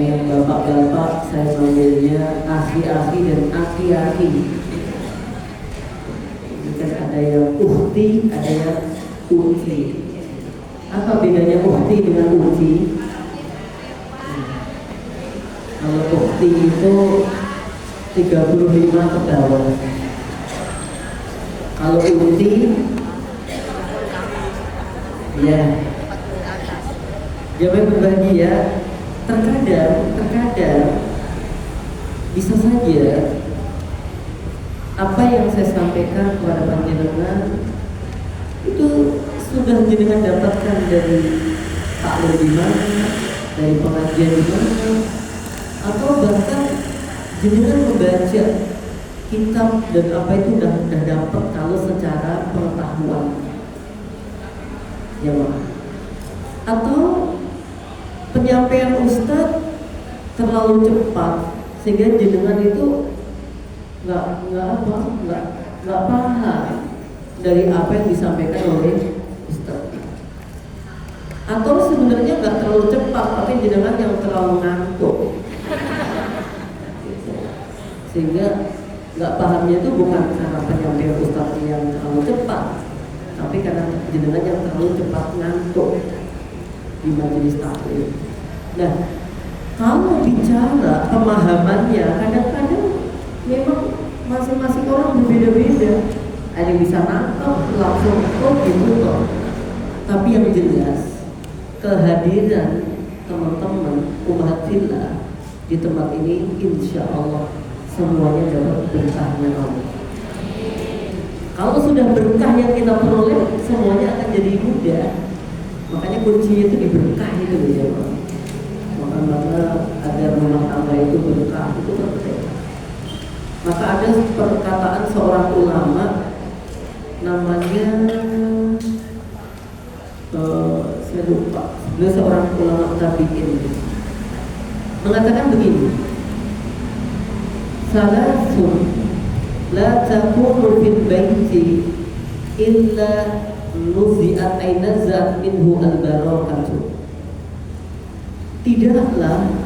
yang bapak-bapak saya panggilnya aki-aki dan aki-aki. Ini kan ada yang uhti, ada yang uti. Apa bedanya uhti dengan uti? Kalau uhti itu 35 ke bawah. Kalau uti, ya, jangan berbagi ya. Terkadang bisa saja apa yang saya sampaikan kepada panjenengan itu sudah jenengan dapatkan dari taklim di mana, dari pengajian di mana, atau bahkan jenengan membaca kitab dan apa itu udah dapat kalau secara pengetahuan, ya Pak. Atau penyampaian Ustadz terlalu cepat sehingga jenengan itu nggak paham dari apa yang disampaikan oleh Ustadz. Atau sebenarnya nggak terlalu cepat tapi jenengan yang terlalu ngantuk, sehingga nggak pahamnya itu bukan karena penyampaian Ustadz yang terlalu cepat, tapi karena jenengan yang terlalu cepat ngantuk di majelis taklim. Nah, kalau bicara pemahamannya, kadang-kadang memang masing-masing orang berbeda-beda. Ada yang bisa nangkep langsung, oh gitu kok. Tapi yang jelas kehadiran teman-teman umat fillah di tempat ini, insya Allah semuanya dapat berkahnya Allah. Kalau sudah berkah yang kita peroleh, semuanya akan jadi mudah. Makanya kuncinya itu di berkah itu ya Pak. Makanya agar rumah tangga itu berkah itu penting. Maka ada perkataan seorang ulama namanya saya lupa. Beliau seorang ulama tabi'in mengatakan begini. Salasun la takunu fil baiti illa nuzi'at ainazat minhu al-barakatuh. Tidaklah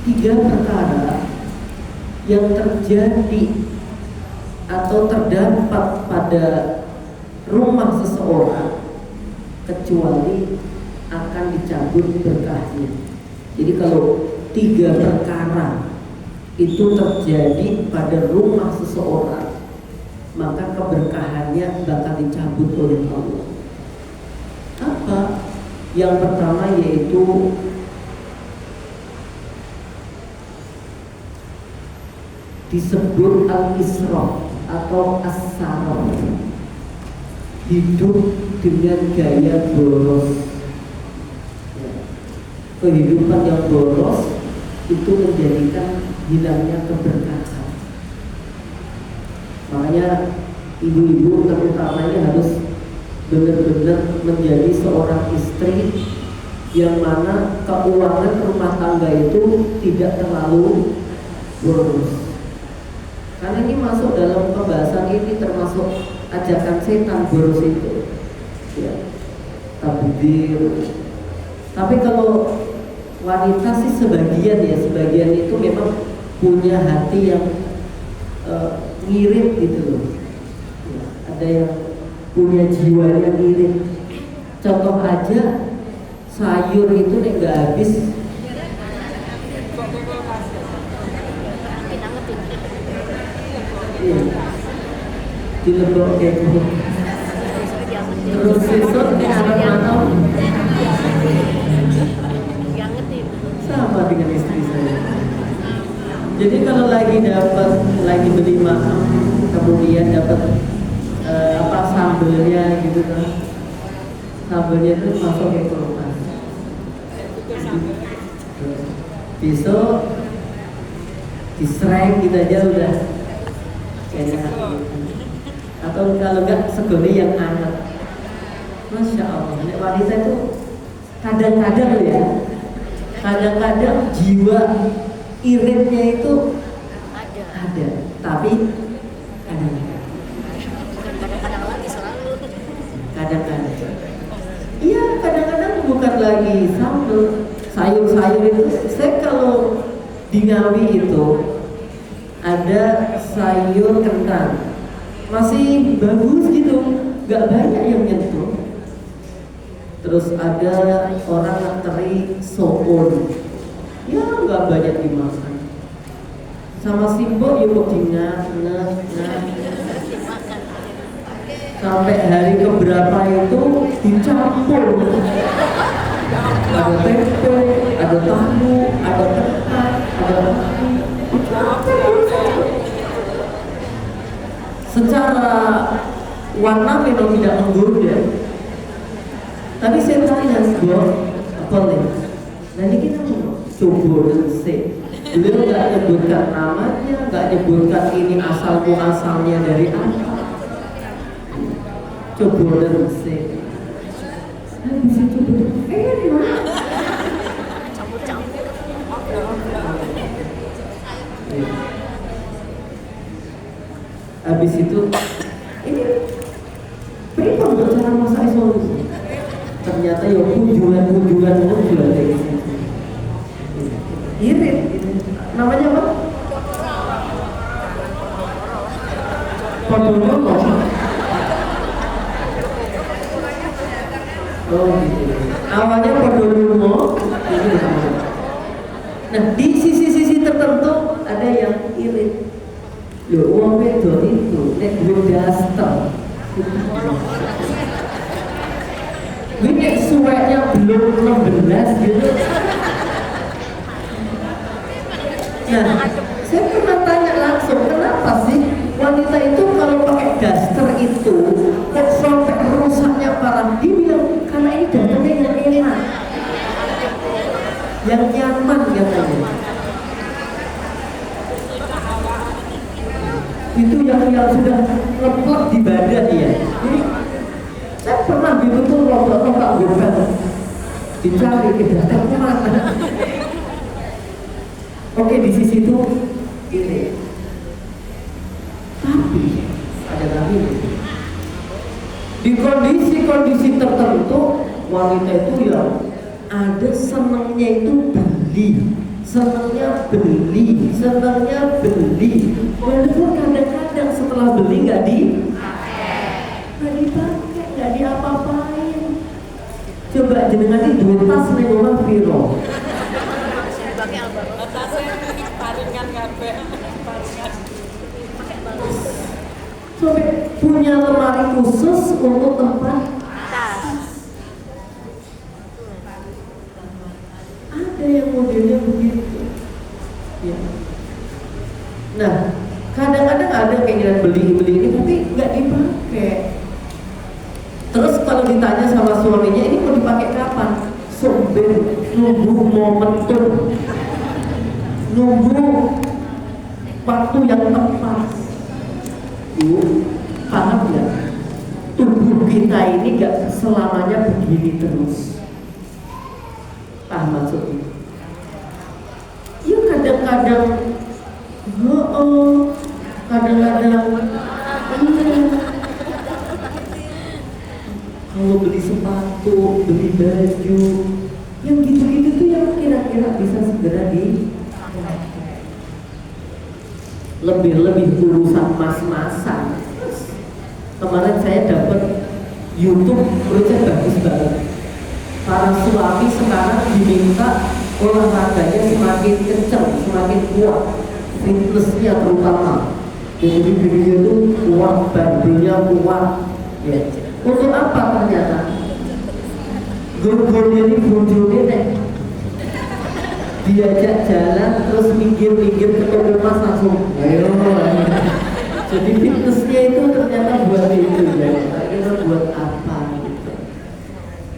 3 perkara yang terjadi atau terdapat pada rumah seseorang kecuali akan dicabut berkahnya. Jadi kalau 3 perkara itu terjadi pada rumah seseorang, maka keberkahannya bakal dicabut oleh Allah. Apa? Yang pertama yaitu disebut al-israf atau as-saraf, hidup dengan gaya boros. Kehidupan yang boros itu menjadikan hilangnya keberkahan. Makanya ibu-ibu terutamanya harus benar-benar menjadi seorang istri yang mana keuangan rumah tangga itu tidak terlalu boros. Karena ini masuk dalam pembahasan ini, termasuk ajakan setan boros itu, ya, tabdzir. Tapi kalau wanita sih sebagian itu memang punya hati yang ngirit gitu loh. Ya, ada yang punya jiwa yang ngirit. Contoh aja sayur itu nih nggak habis. Iya. Dilebok kayak gitu. Terus sisut di arah mana? Sama dengan istri saya. Jadi kalau lagi beli makan, kemudian dapat sambelnya gitu kan, sambelnya itu masuk ke kulkas. Besok disereng gitu aja udah enak. Atau kalau enggak segone yang hangat. Masya Allah, wanita itu kadang-kadang jiwa iritnya itu ada, tapi kadang-kadang iya, kadang-kadang bukan lagi sambal sayur-sayur itu. Saya kalau Di Ngawi itu ada sayur kentang, masih bagus gitu, nggak banyak yang nyentuh. Terus ada orang teri soun, ya nggak banyak dimakan. Sama Simbo yuk dingat, sampai hari keberapa itu dicampur. Ada tempe, ada tahu, ada kentang, ada roti, dicampur. Secara warna memang tidak menggoda, tapi saya tanya apa nih? Nah ini kita coba sih. Beliau nggak nyebutkan namanya, nggak nyebutkan ini asal muasalnya dari apa. Coba sih. Nah bisa coba. Campur-campur. Habis itu ini berapa untuk cara masak solusi? Ternyata ya kunjungan juga kayak gitu. Irit, namanya apa? Podolomo. Oh gitu. Awalnya podolomo. Nah di sisi-sisi tertentu ada yang irit. Loh, uang wedok itu nek duwe daster. Ini suweknya belum 16 gitu. Nah, saya pernah tanya langsung, kenapa sih wanita itu kalau pakai daster itu kok sampai rusaknya parah? Dia bilang, karena ini dasternya yang enak, yang nyaman katanya. Itu yang sudah ngeplek di badan ya. Jadi saya pernah betul rombak gobel dicari ke daster mana. Oke di sisi itu ini. Tapi ada lagi di kondisi tertentu wanita itu ya ada senangnya itu senangnya beli. Walaupun kadang-kadang setelah beli nggak dipakai, nggak diapa-apain. Coba jenengan ini duit tas nih orang piro. Sampai punya lemari khusus untuk tempat tas. Ada yang modelnya begitu. Ya. Nah, kadang-kadang ada keinginan beli ini tapi nggak dipakai. Terus kalau ditanya sama suaminya ini mau dipakai kapan? Sombeng, nunggu momentum, nunggu waktu yang tepat. Paham ya? Tubuh kita ini gak selamanya begini terus. Paham maksudnya? Ya kadang-kadang kadang-kadang kalau beli sepatu, beli baju, yang gitu-gitu tuh yang kira-kira bisa segera lebih urusan mas-masan. Kemarin saya dapat YouTube, menurut saya bagus banget. Para suami sekarang diminta olahraganya semakin kencang, semakin kuat, fitnessnya terutama. Jadi videonya itu kuat, bandelnya kuat. Ya. Untuk apa ternyata? Guru-gurunya ini bujurnya nih. Diajak jalan terus minggir-minggir ketemu mas langsung ayo. Jadi fitnessnya itu ternyata buat itu ya. Kira buat apa gitu.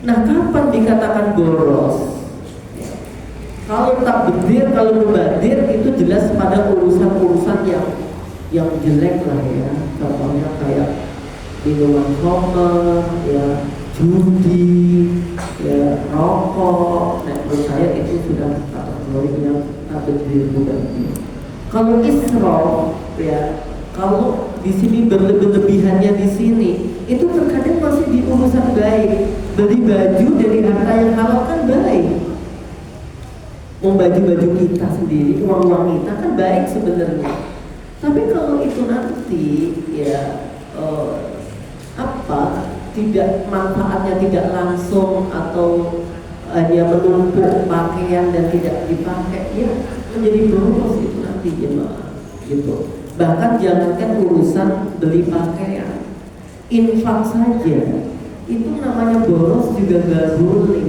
Nah kapan dikatakan boros? Kalau tak bedir, kalau mubadir itu jelas pada urusan-urusan yang jelek lah ya. Contohnya kayak minuman komer, ya judi, ya rokok. Nah menurut saya itu sudah kategori yang tak bedir mubadir. Kalau israf ya, kalau di sini berlebihannya di sini, itu terkadang masih di urusan baik. Beli baju dari harta yang halal kan baik. membaju-baju kita sendiri, uang-uang kita kan baik sebenarnya. Tapi kalau itu nanti ya tidak manfaatnya tidak langsung atau hanya menumpuk pakaian dan tidak dipakai, ya menjadi boros itu nanti jemaah gitu. Bahkan jangankan urusan beli pakaian, infak saja itu namanya boros juga nggak boleh,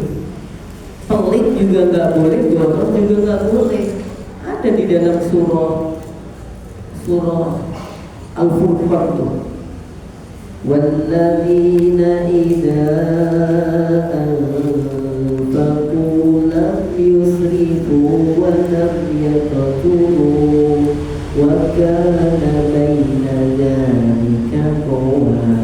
pelit juga nggak boleh, boros juga nggak boleh. Ada di dalam surah Al-Furqan tuh, walladzina idza anfaqu lam yusrifu wa lam yaqturu wa kana baina dzalika qawama.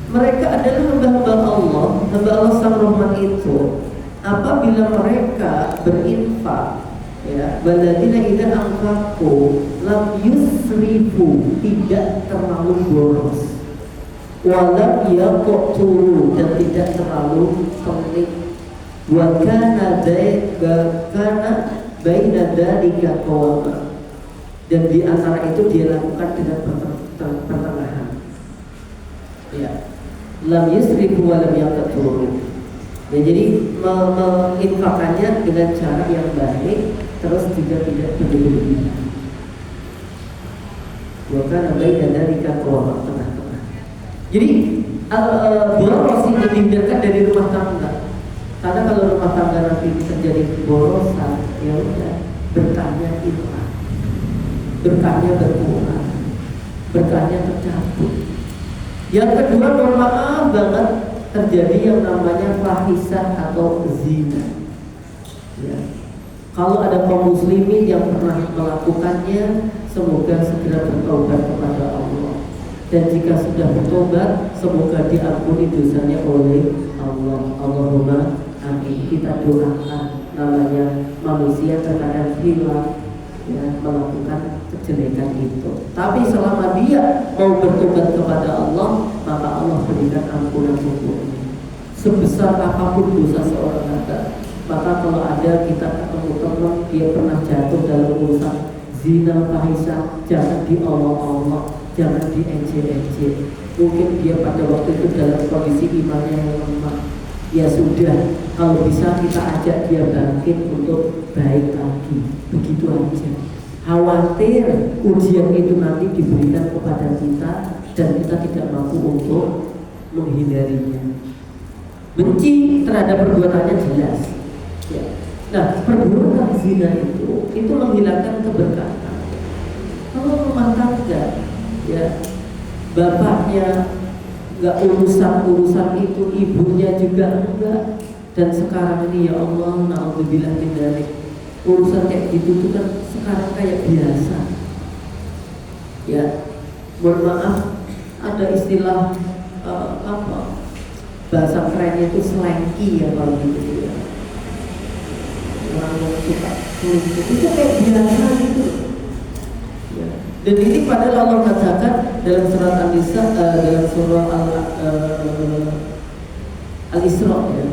Mereka adalah hamba-hamba Allah, hamba Allah Sang Rahman itu. Apabila mereka berinfak, ya, walladzina idza anfaqu lam yusrifu, tidak terlalu boros, walam yaqturu, dan tidak terlalu pelit, wa kana baina dzalika qawama, dan di antara itu dia lakukan dengan pertengahan, ya, lam yusrifu wa lam yaqturu. Ya, jadi menginfakannya dengan cara yang baik, terus juga tidak berlebihan. Bukan baik dari tengah-tengah. Jadi boros ini dihindarkan dari rumah tangga. Karena kalau rumah tangga nanti terjadi borosan, ya udah, berkahnya hilang, berkahnya berkurang, berkahnya tercabut. Yang kedua, mohon maaf banget, terjadi yang namanya fahisah atau zina. Ya. Kalau ada kaum muslimin yang pernah melakukannya, semoga segera bertobat kepada Allah. Dan jika sudah bertobat, semoga diampuni dosanya oleh Allah. Allahumma amin. Kita doakan, namanya manusia terkadang hilang, ya, melakukan kejelekan itu. Tapi selama dia mau bertobat kepada Allah, maka Allah berikan ampunan untuknya. Sebesar apapun dosa seorang hamba. Maka kalau ada kita ketemu teman, dia pernah jatuh dalam urusan zina, fahisah, jangan diolok-olok, jangan diejek-ejek. Mungkin dia pada waktu itu dalam kondisi imannya yang lemah. Ya sudah, kalau bisa kita ajak dia bangkit untuk baik lagi. Begitu aja. Khawatir ujian itu nanti diberikan kepada kita dan kita tidak mampu untuk menghindarinya. Benci terhadap perbuatannya jelas. Ya. Nah, perbuatan zina itu menghilangkan keberkahan. Kalau rumah tangga, ya, bapaknya nggak urusan itu, ibunya juga enggak, dan sekarang ini ya Allah, naudzubillah min dzalik, urusan kayak gitu tuh kan sekarang kayak biasa. Ya, mohon maaf, ada istilah bahasa kerennya itu selengki ya kalau gitu ya. Orang yang suka selingkuh itu kayak biasa gitu. Ya. Dan ini padahal Allah katakan dalam surat An-Nisa, dalam surah Al-Isra, ya.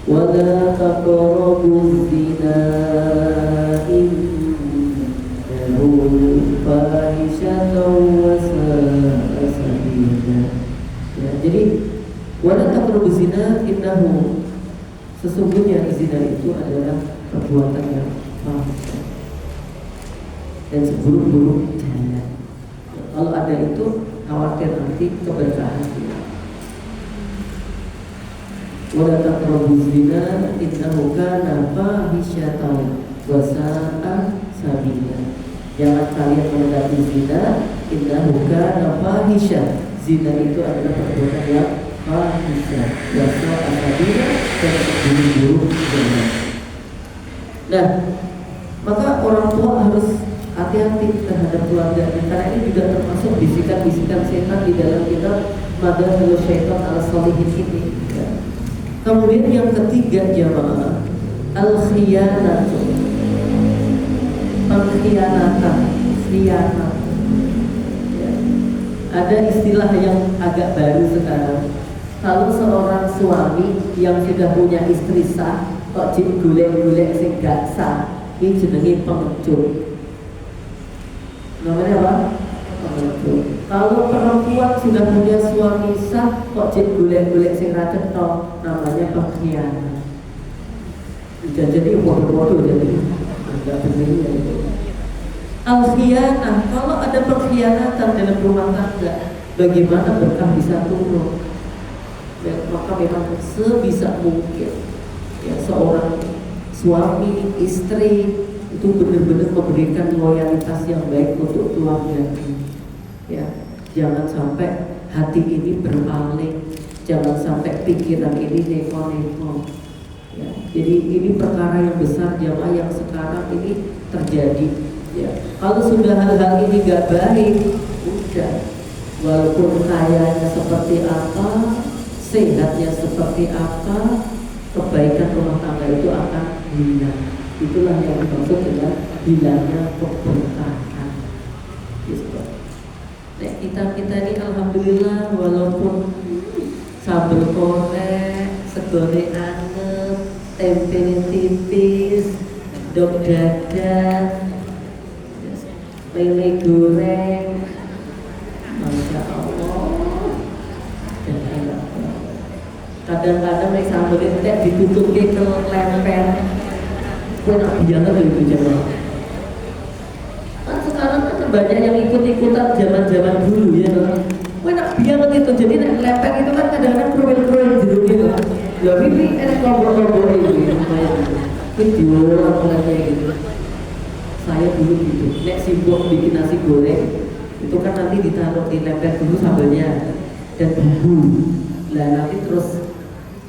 Wa la taqrabuz zina innahu fahisyatun wa sa'a sabila. Ya, jadi wa la taqrabuz zina innahu, sesungguhnya zina itu adalah perbuatan yang fasiq dan seburuk-buruk jalan. Kalau ada itu, khawatir nanti keberkahan kita. Wala taqrabuz zina innahu kana fahisyatan wa sa'a sabila. Jangan kalian mendekati zina, innahu kana fahisyah. Zina itu adalah perbuatan yang fahisyah wa sa'a sabila, dan seburuk-buruk jalan. Nah, maka orang tua harus hati-hati terhadap keluarganya, karena ini juga termasuk bisikan-bisikan setan di dalam kitab Madahul Syaitan Al-Solihin ini. Ya. Kemudian yang ketiga jamaah, al-khiyanatu, pengkhianatan, khianat. Ya. Ada istilah yang agak baru sekarang. Kalau seorang suami yang sudah punya istri sah, kok jik golek-golek sing gak sah, ini jenenge pengecut. Namanya apa? Pengecut. Kalau perempuan sudah punya suami sah, kok jik golek-golek sing ra cetha, namanya pengkhianat. Jadi bodoh-bodoh jadi enggak benar ya itu. Al-khianah, kalau ada pengkhianatan dalam rumah tangga, bagaimana berkah bisa turun? Ya, maka memang sebisa mungkin ya seorang suami, istri itu benar-benar memberikan loyalitas yang baik untuk keluarga. Ya, jangan sampai hati ini berpaling, jangan sampai pikiran ini neko-neko. Ya, jadi ini perkara yang besar jamaah yang sekarang ini terjadi. Ya, kalau sudah hal-hal ini gak baik, udah, walaupun kayanya seperti apa, sehatnya seperti apa, kebaikan rumah tangga itu akan hilang. Itulah yang dimaksud dengan hilangnya keberkahan. Gitu. Nah, kita ini alhamdulillah walaupun sambal korek, segone anget, tempe tipis, dok dadar, lele goreng, masya Allah, dan enak. Kadang-kadang nek sambal itu ditutupke ke lemper, kue nak bijangan itu jemaah. Kan sekarang kan banyak yang ikut-ikutan zaman-zaman dulu ya, kue nak bijangan itu. Jadi nek lemper itu kan kadang-kadang kruil-kruil jeruk gitu. Ya ini enak kelompok-kelompok itu, video apa kayak gitu. Saya dulu gitu, nek sibuk bikin nasi goreng itu kan nanti ditaruh di lemper dulu sambalnya dan bumbu. Lah nanti terus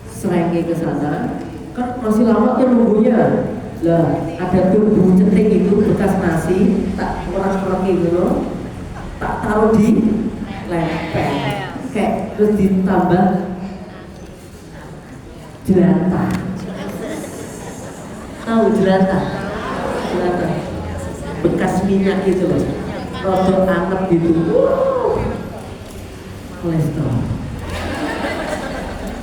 serengge ke sana, kan masih lama tuh nunggunya. Lah ada tuh bumbu ceting itu bekas nasi, tak peras-peras gitu, tak taruh di lemper, kayak terus ditambah jelantah. Tahu jelantah? Jelantah bekas minyak gitu loh, rodok anget gitu, kolesterol.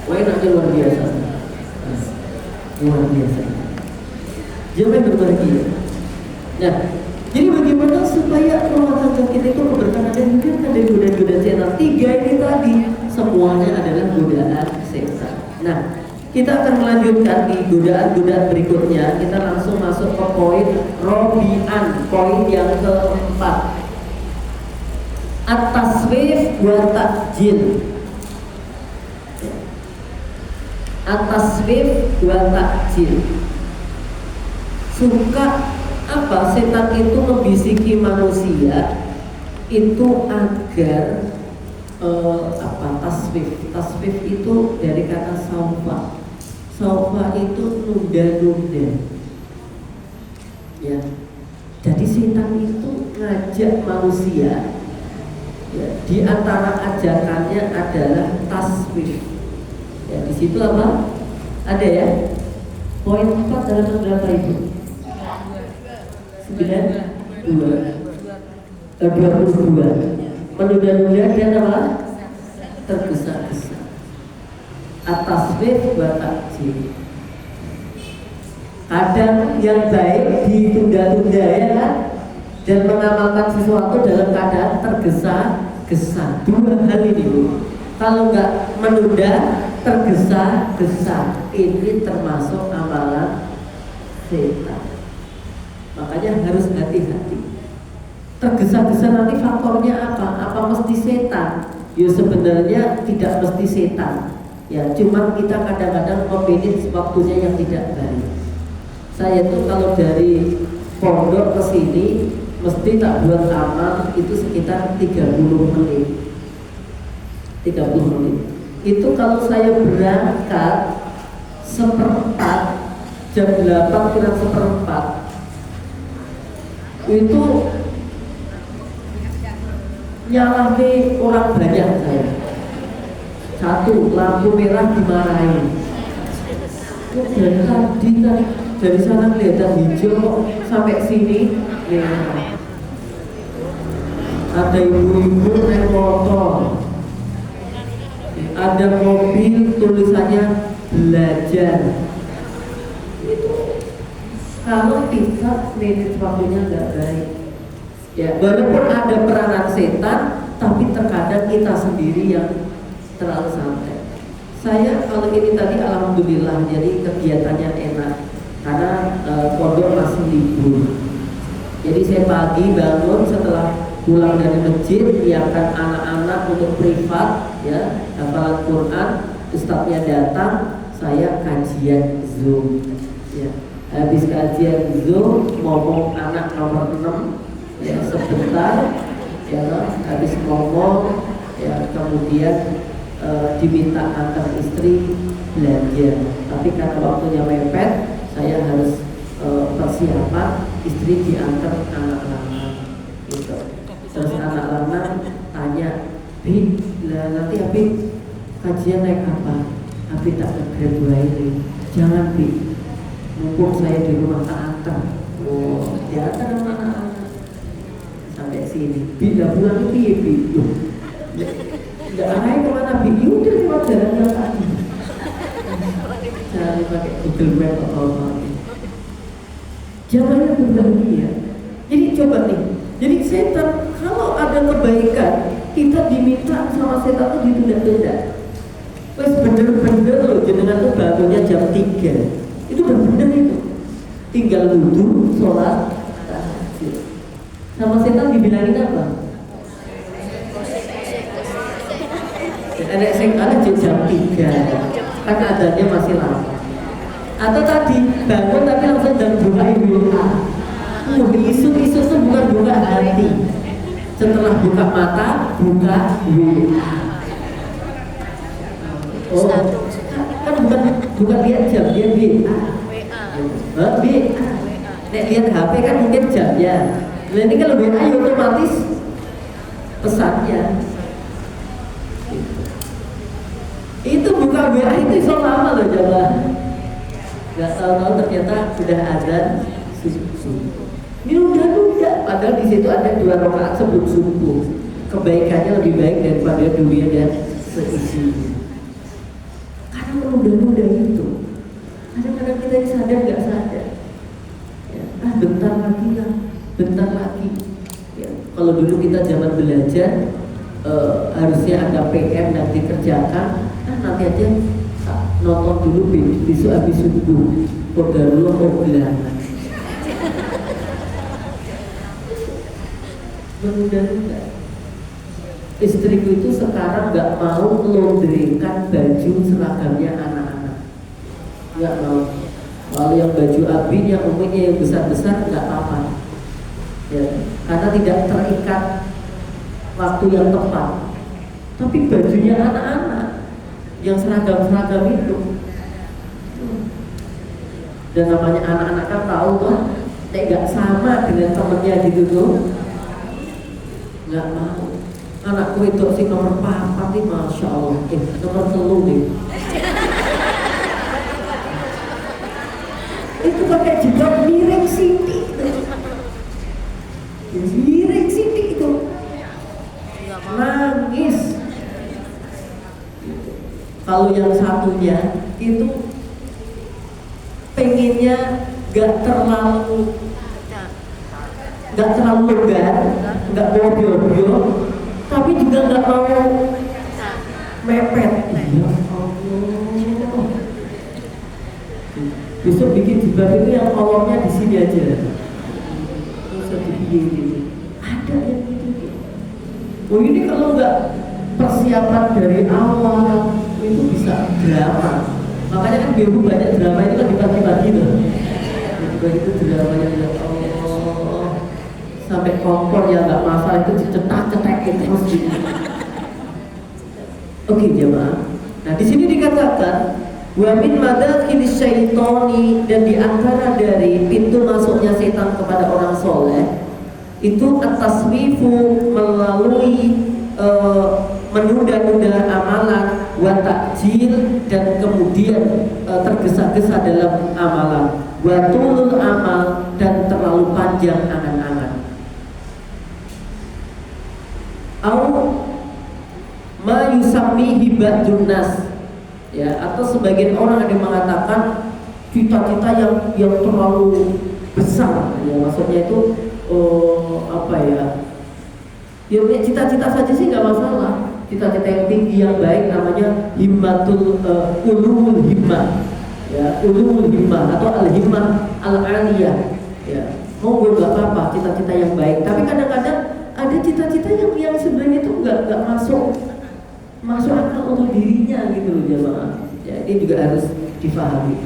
Wah enaknya luar biasa, luar biasa. Jangan berbahagia. Nah, jadi bagaimana supaya rumah tangga kita itu keberkahan dan hindarkan dari godaan-godaan setan? 3 ini tadi semuanya adalah godaan setan. Nah, kita akan melanjutkan di godaan-godaan berikutnya. Kita langsung masuk ke poin Robi'an, poin yang keempat. At-taswif wa ta'jil. At-taswif wa ta'jil. Suka apa setan itu membisiki manusia itu agar taswif. Taswif itu dari kata saufa. Saufa itu nunda-nunda. Ya. Jadi setan itu ngajak manusia. Ya, di antara ajakannya adalah taswif. Ya, di situ apa? Ada ya? Poin 4 dalam berapa itu? 22. Menunda-nunda dan apa? Tergesa-gesa. At-taswif wa ta'jil. Kadang yang baik ditunda-tunda ya kan? Dan mengamalkan sesuatu dalam keadaan tergesa-gesa. 2 hal ini. Kalau nggak menunda, tergesa-gesa, ini termasuk amalan setan. Makanya harus hati-hati. Tergesa-gesa nanti faktornya apa? Apa mesti setan? Ya sebenarnya tidak mesti setan. Ya cuman kita kadang-kadang memilih waktunya yang tidak baik. Saya tuh kalau dari pondok ke sini mesti tak buat amal itu sekitar 30 menit. 30 menit. Itu kalau saya berangkat seperempat, jam 8 kurang seperempat, itu nyalahi orang banyak saya. 1, lampu merah dimarahin. Dari tadi dari sana kelihatan hijau sampai sini merah. Ada ibu-ibu naik motor, ada mobil tulisannya belajar. kalau kita manage waktunya nggak baik. Ya, walaupun ada peranan setan, tapi terkadang kita sendiri yang terlalu santai. Saya kalau ini tadi alhamdulillah, jadi kegiatannya enak karena pondok masih libur. Jadi saya pagi bangun setelah pulang dari masjid, menyiapkan anak-anak untuk privat, ya, hafalan Quran. Ustadznya datang, saya kajian Zoom. Ya. Habis kajian Zoom, ngomong anak nomor 6, ya, sebentar, ya, habis ngomong, ya, kemudian diminta antar istri belanja. Tapi karena waktunya mepet, saya harus persiapan, istri diantar anak lanang, gitu. Terus anak lanang tanya, Bi, nanti Abi kajian naik apa? Abi tak nge-grab. Jangan, Bi, mumpung saya di rumah tak antar. Oh, diantar sama anak-anak sampai sini. Bi, lah pulang itu ya, Bi. Nggak aneh kemana, Bi? Yaudah lewat jalan yang tadi. Jangan pakai Google Map atau apa. Zamannya berbagi, ya. Jadi coba nih, jadi setan kalau ada kebaikan, kita diminta sama setan itu ditunda-tunda. Wes bener-bener loh, jenengan tuh bangunnya jam 3. Itu udah bener itu. Tinggal wudhu, sholat, tahajud. Sama setan dibilangin apa? Ada jam 3, kan adanya masih lama. Atau tadi bangun tapi langsung dan buka WA. Isu-isu itu bukan buka hati. Setelah buka mata, buka WA. Oh, kan bukan lihat jam, dia WA. WA. Nek lihat HP kan mungkin jamnya. Nah ini kalau WA ya otomatis pesannya. Itu buka WA itu so lama loh jamaah. Gak tahu-tahu ternyata sudah azan subuh. Ini udah padahal di situ ada 2 rakaat sebelum subuh. Kebaikannya lebih baik daripada dunia dan seisinya. Karena menunda-nunda itu. Kadang-kadang kita yang sadar nggak sadar. Ya, bentar lagi. Ya, kalau dulu kita zaman belajar harusnya ada PM dan dikerjakan. Nanti aja nonton dulu besok habis subuh. Qadarullah belakangan. Menunda-nunda. Istriku itu sekarang nggak mau melondrikan baju seragamnya anak-anak, nggak mau. Kalau yang baju abi, yang umumnya yang besar-besar nggak apa-apa, ya, karena tidak terikat waktu yang tepat. Tapi bajunya anak-anak yang seragam-seragam itu, dan namanya anak-anak kan tahu tuh, nggak sama dengan temennya gitu tuh, nggak mau. Anakku itu sih nomor 4 nih, masya Allah, nomor 3 nih. Itu pakai jilbab miring siti itu, nangis. Kalau yang satunya itu pengennya gak terlalu longgar, gak mau bio-bio, tapi juga gak mau mepet. Ya Allah, besok bikin jilbab itu yang kolornya di sini aja, terus gitu. Ada yang gitu. Oh ini kalau nggak persiapan dari awal itu bisa drama. Makanya kan biru banyak drama itu kan di pagi-pagi tuh. Itu dramanya ya Allah, sampai kompor ya nggak masalah, itu dicetak-cetak terus gitu. Oke jemaah. Nah di sini dikatakan wa min madakhilis syaitani, dan di antara dari pintu masuknya setan kepada orang soleh itu at-taswifu, melalui menunda-nunda amalan, wa ta'jil, dan kemudian tergesa-gesa dalam amalan, wa tulul amal, dan terlalu panjang angan-angan. Au ma yusammihi ba'dun nas, ya, atau sebagian orang ada yang mengatakan cita-cita yang terlalu besar ya, maksudnya itu apa ya, ya cita-cita saja sih nggak masalah. Cita-cita yang tinggi yang baik namanya himmatul ulumul himmah ya, ulumul himmah atau al-himmah al-aliyah ya, monggo nggak apa-apa cita-cita yang baik. Tapi kadang-kadang ada cita-cita yang sebenarnya itu nggak masuk akal untuk dirinya gitu loh jemaah ya, ini juga harus difahami.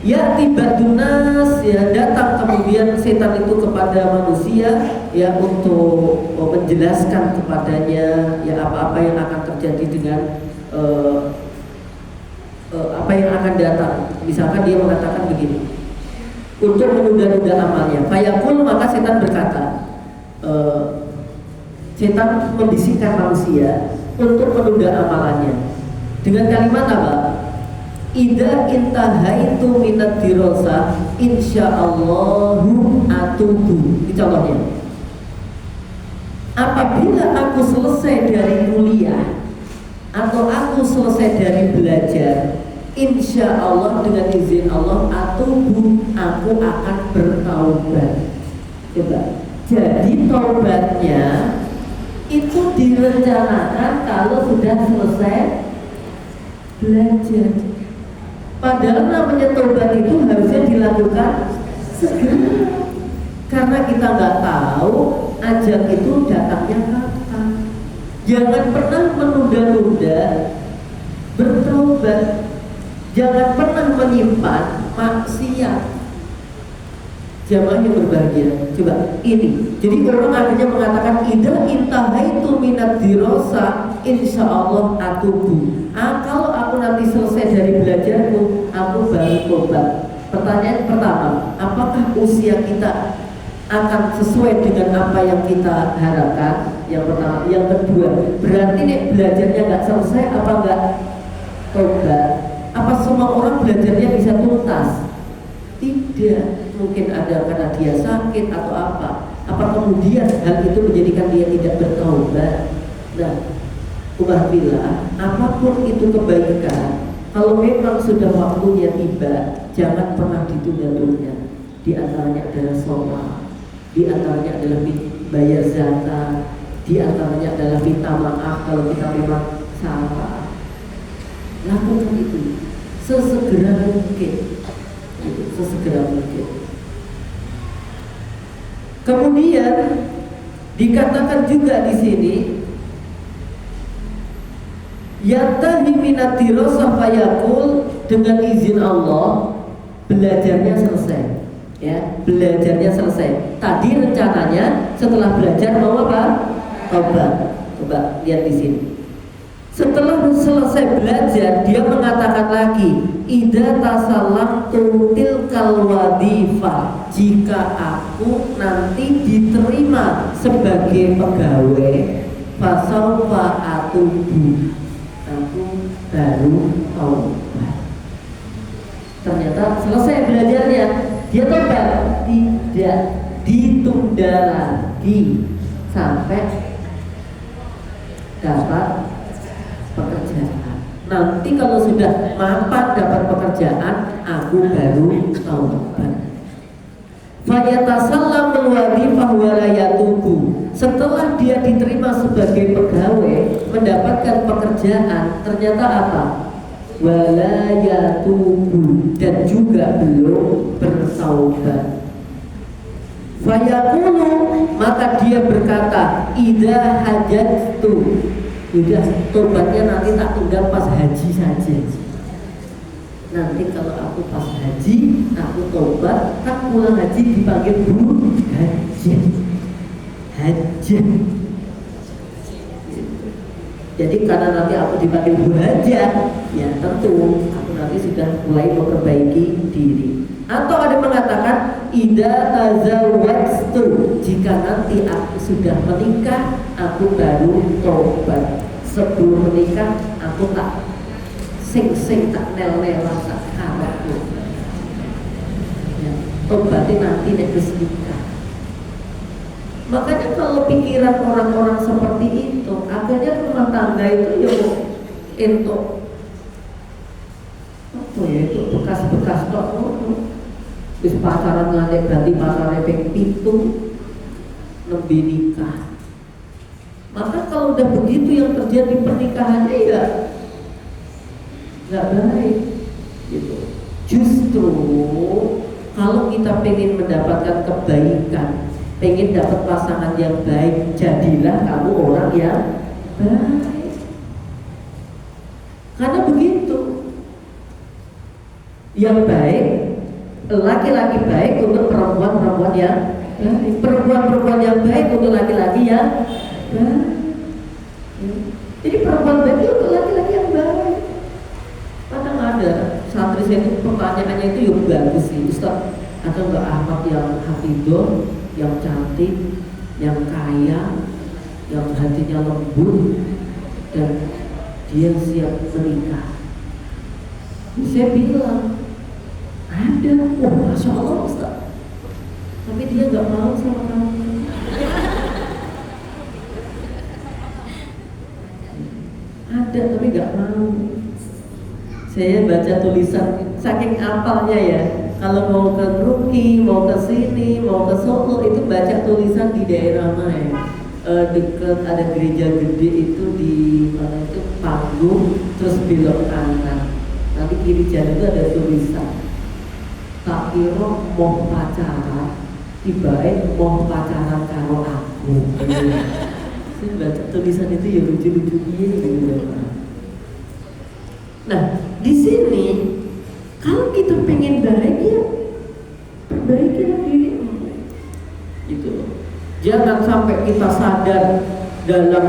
Ya tiba dunas ya, datang kemudian setan itu kepada manusia ya untuk menjelaskan kepadanya ya apa-apa yang akan terjadi dengan apa yang akan datang. Misalkan dia mengatakan begini, untuk menunda-nunda amalnya. Fayaqul, maka setan berkata, setan membisikkan manusia untuk menunda amalannya dengan kalimat apa? Ida intahaitu minat dirosah insyaallahu atubu. Ini contohnya. Apabila aku selesai dari kuliah atau aku selesai dari belajar, insya Allah dengan izin Allah atubu, aku akan bertaubat. Coba. Jadi taubatnya itu direncanakan kalau sudah selesai belajar. Padahal namanya taubat itu harusnya dilakukan segera, karena kita nggak tahu ajal itu datangnya kapan. Jangan pernah menunda-nunda bertaubat, jangan pernah menyimpan maksiat. Jamaah yang berbahagia, coba ini. Jadi orang akhirnya mengatakan idza intahaitu minad dirasa insyaallah atubu. Kalau aku nanti selesai dari belajarku, aku baru tobat. Pertanyaan pertama, apakah usia kita akan sesuai dengan apa yang kita harapkan? Yang pertama. Yang kedua, berarti nih belajarnya nggak selesai apa nggak tobat? Apa semua orang belajarnya bisa tuntas? Tidak. Mungkin ada karena dia sakit atau apa. Apa kemudian hal itu menjadikan dia tidak bertaubat? Nah, ubahillah, apapun itu kebaikan, kalau memang sudah waktunya tiba, jangan pernah ditunda-tunda. Di antaranya adalah sholat, di antaranya adalah bayar zakat, di antaranya adalah minta maaf kalau kita memang salah. Lakukan itu sesegera mungkin, sesegera mungkin. Kemudian dikatakan juga di sini yantahi minat dirasah fayaqul, dengan izin Allah belajarnya selesai ya, belajarnya selesai. Tadi rencananya setelah belajar mau apa? Tobat. Coba lihat di sini. Setelah selesai belajar, dia mengatakan lagi, idza tasallamtu tilkal wadifah, jika aku nanti diterima sebagai pegawai, fasaufa atubu, aku baru taubat. Ternyata selesai belajarnya, dia tobat. Tidak, ditunda lagi sampai dapat pekerjaan. Nanti kalau sudah mapan dapat pekerjaan, aku baru taubat. Fayatasallamul wadifah wa la yatubu. Setelah dia diterima sebagai pegawai, mendapatkan pekerjaan, ternyata apa? Wa la yatubu, dan juga belum bertaubat. Fayaqulu, maka dia berkata, idza hajjatu, udah tobatnya nanti tak tunda pas haji saja. Nanti kalau aku pas haji, aku tobat, tak pulang haji dipanggil Bu Haji. Haji. Jadi karena nanti aku dipanggil Bu Haja, ya tentu aku nanti sudah mulai memperbaiki diri. Atau ada mengatakan idza tazawwajtu, jika nanti aku sudah menikah, aku baru tobat. Sebelum menikah aku tak sing tak nel-nelan tak kalah. Ya, tobatnya nanti nek wis nikah. Makanya kalau pikiran orang-orang seperti itu, akhirnya rumah tangga itu ya untuk apa ya, itu bekas-bekas tok. Wis pacaran nganti berarti pacarnya ping 7 lebih nikah. Maka kalau udah begitu yang terjadi pernikahannya ya nggak baik gitu. Justru kalau kita pengen mendapatkan kebaikan, pengen dapat pasangan yang baik, jadilah kamu orang yang baik. Karena begitu, yang baik, laki-laki baik untuk perempuan-perempuan yang baik, perempuan-perempuan yang baik untuk laki-laki yang baik. Jadi perempuan baik itu untuk laki-laki yang baik. Kadang ada santri saya itu pertanyaannya itu yang bagus sih, Ustaz, ada nggak Ahmad yang hafidhah, yang cantik, yang kaya, yang hatinya lembut dan dia siap menikah? Saya bilang ada. Oh, Masya Allah Ustaz, tapi dia nggak mau sama kamu. Ada tapi nggak mau. Saya baca tulisan saking apalnya ya. Kalau mau ke Ngeruki, mau ke sini, mau ke Solo itu baca tulisan di daerah mana ya? Deket ada gereja gede itu di mana itu panggung, terus belok kanan. Nanti kiri jalan itu ada tulisan. Tak kira mau pacaran, tiba-tiba mau pacaran karo aku. Saya baca tulisan itu ya lucu-lucu gitu. Nah, di sini kalau kita pengen bahagia, perbaikilah dirimu. Gitu loh. Jangan sampai kita sadar dalam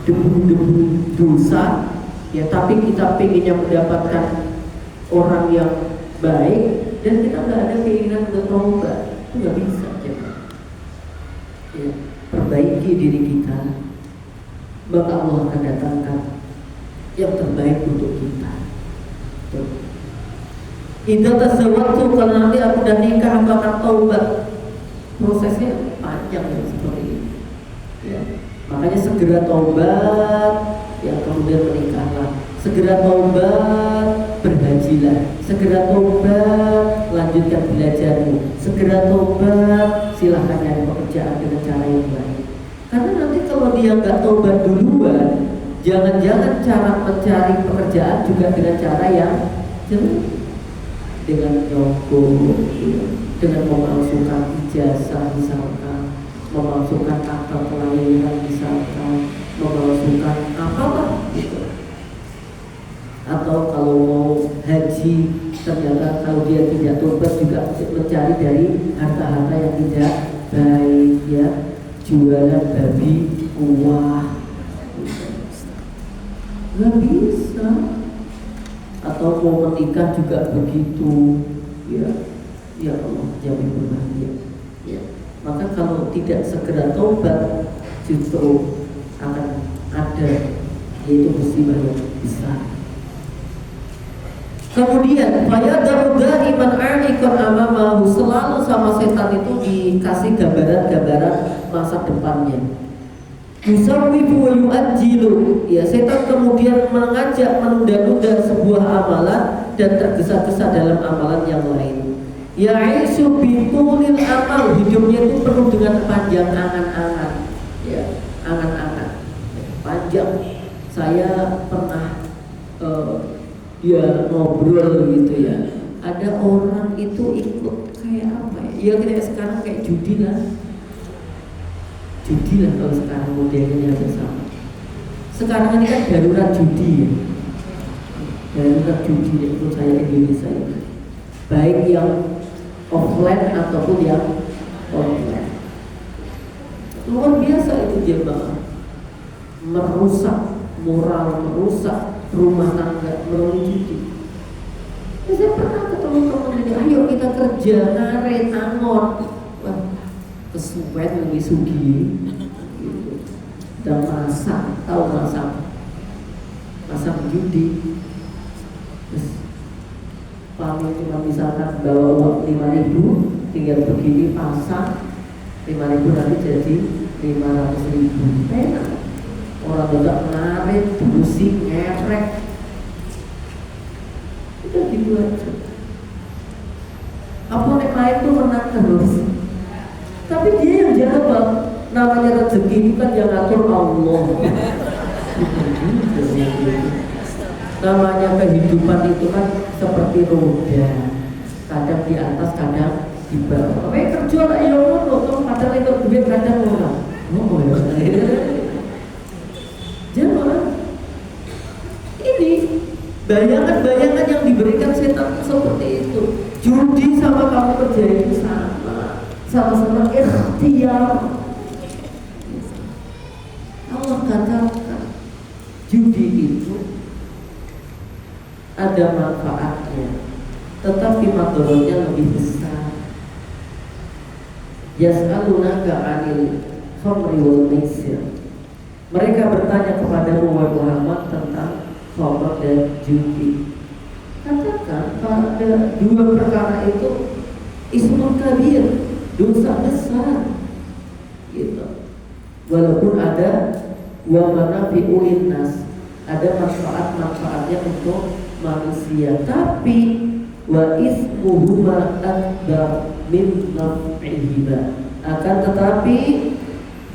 debu-debu dosa, ya, tapi kita pengennya mendapatkan orang yang baik dan kita nggak ada keinginan untuk tobat, itu nggak bisa. Ya, perbaiki diri kita, maka Allah akan datangkan yang terbaik untuk kita. Idza tazawwajtu, kalau nanti aku udah nikah aku akan taubat. Prosesnya panjang ya, seperti ini. Ya. Makanya segera taubat, ya kemudian menikahlah. Segera taubat, berhajilah. Segera taubat, lanjutkan belajarmu. Segera taubat, silahkan cari pekerjaan dengan cara yang baik. Karena nanti kalau dia nggak taubat duluan, jangan-jangan cara mencari pekerjaan juga dengan cara yang jelek, dengan nyogok, dengan memalsukan ijazah misalkan, memalsukan akta kelahiran misalkan, memalsukan apalah gitu. Atau kalau mau haji, ternyata kalau dia tidak tobat juga mencari dari harta-harta yang tidak baik, ya, jualan babi buah, nggak bisa. Atau mau menikah juga begitu, ya, ya Allah jamin berbahagia. Ya. Maka kalau tidak segera tobat, justru akan ada yaitu musibah yang besar. Kemudian fayadaru daiman anikon amamahu, selalu sama setan itu dikasih gambaran-gambaran masa depannya. Yusawwifu wa yu'ajjilu, ya, setan kemudian mengajak menunda-nunda sebuah amalan dan tergesa-gesa dalam amalan yang lain. Ya'isu bitulil amal, hidupnya itu penuh dengan panjang angan-angan, ya, angan-angan panjang. Saya pernah ya ngobrol gitu ya, ada orang itu ikut kayak apa ya, ya kayak sekarang kayak judi lah kalau sekarang modelnya ada sama. Sekarang ini kan darurat judi ya, darurat judi ya, menurut saya Indonesia ini, baik yang offline ataupun yang online. Luar biasa itu jemaah, merusak moral, merusak rumah tangga melalui judi. Saya pernah ketemu teman ini, ayo kita kerja, ngaret, angon, wah, kesuwen lebih sugi, gitu. Dan masak, tahu masak judi. Terus paling cuma misalkan bawa uang 5.000, tinggal begini pasang 5.000 nanti jadi 500.000. Enak. Orang tidak ngarit, musik, ngerek, itu gitu aja. Apa nek main tuh menang terus. Tapi dia yang jawab, namanya rezeki itu kan yang ngatur Allah. Namanya kehidupan itu kan seperti roda, kadang di atas, kadang di bawah. Kerja lah ya Allah, kadang itu duit, kadang orang. Oh ya. Jangan. Ini bayangan-bayangan yang diberikan setan seperti itu. Judi sama kamu kerja itu sama-sama ikhtiar. Allah katakan judi itu ada manfaatnya, tetapi madorotnya lebih besar. Yas'alunaka 'anil khamri wal maisir. Mereka bertanya kepada Muhammad tentang khamr dan judi. Katakan pada dua perkara itu ismun kabir, dosa besar. Gitu. Walaupun ada wa manafi'u linnas, ada manfaat-manfaatnya untuk manusia, tapi wa ismuhuma akbar min naf'ihima. Akan tetapi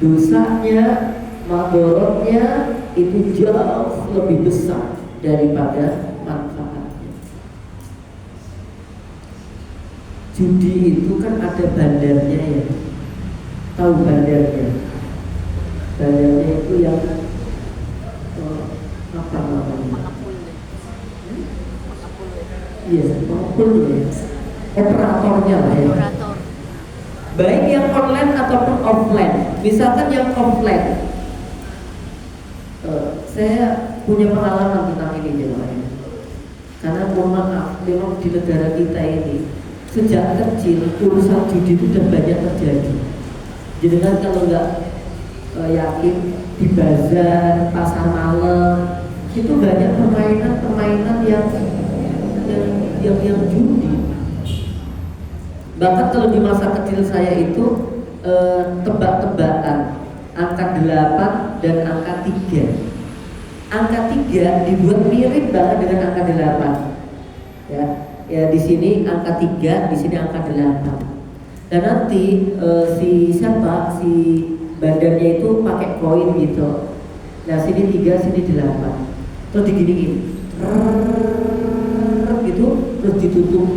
dosanya, madorotnya itu jauh lebih besar daripada manfaatnya. Judi itu kan ada bandarnya ya. Tahu bandarnya? Bandarnya itu yang apa namanya? Iya, pengepul ya. Operatornya lah ya. Baik yang online ataupun offline. Misalkan yang offline, saya punya pengalaman tentang ini jemaah. Karena mohon maaf, memang di negara kita ini sejak kecil urusan judi itu sudah banyak terjadi. Jadi kan kalau nggak yakin di bazar, pasar malam itu banyak permainan yang judi. Bahkan kalau di masa kecil saya itu tebak-tebakan angka 8 dan angka 3. Angka 3 dibuat mirip banget dengan angka 8. Ya di sini angka 3, di sini angka 8. Dan nanti si badannya itu pakai koin gitu. Nah sini 3, sini 8. Terus diginiin. Gitu, terus ditutup